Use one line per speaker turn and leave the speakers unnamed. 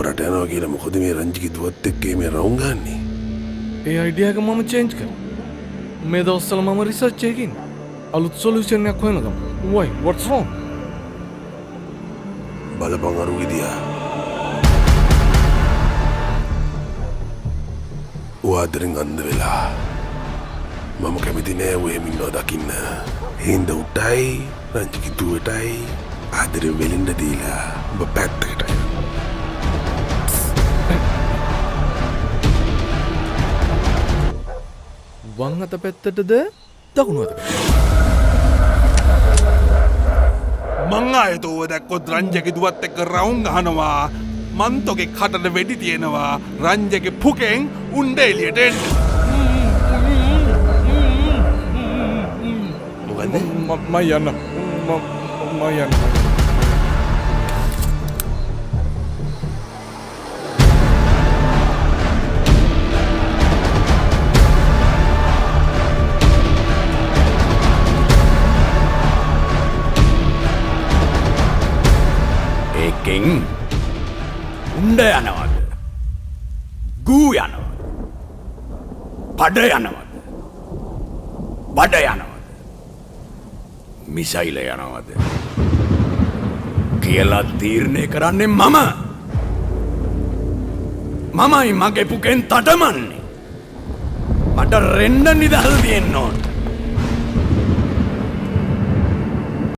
අපරට යනවා කියලා මොකද මේ රංජිගේ දුවත් එක්ක මේ රවුම් ගන්නේ?
ඒ අයිඩියා එක මම චේන්ජ් කරා. මේ දවස්වල මම රිසර්ච් එකකින් අලුත් සොලියුෂන් එකක් හොයනවා. why what's wrong?
බලපං අරුගේ දිහා. වාදරෙන් අන්ද වෙලා. මම කැමති නෑ ඔය මින්නව දකින්න. හින්ද උටයි රංජිගේ දුවටයි ආදරෙන් වෙලින්න දීලා ඔබ පැත්තකට.
වං අත පැත්තටද දකුණු අත පැත්තටද?
මං ආයෙත් ඕව දැක්කොත් රංජගේ දුවත් එක්ක රවුම් ගහනවා. මන්තෝගේ කටට වෙඩි තියෙනවා. රංජගේ පුකෙන් උණ්ඩ එළියට එන්න.
මොකද?
මම යන්න.
ඒකෙන් උණ්ඩ යනවද? ගූ යනවද? පඩ යනවද? බඩ යනවද? මිසයිල යනවද? කියලා තීරණය කරන්නේ මම. මමයි මගේ පුකෙන් තටමන්නේ. මට රෙන්න නිදහස තියෙන්න ඕන.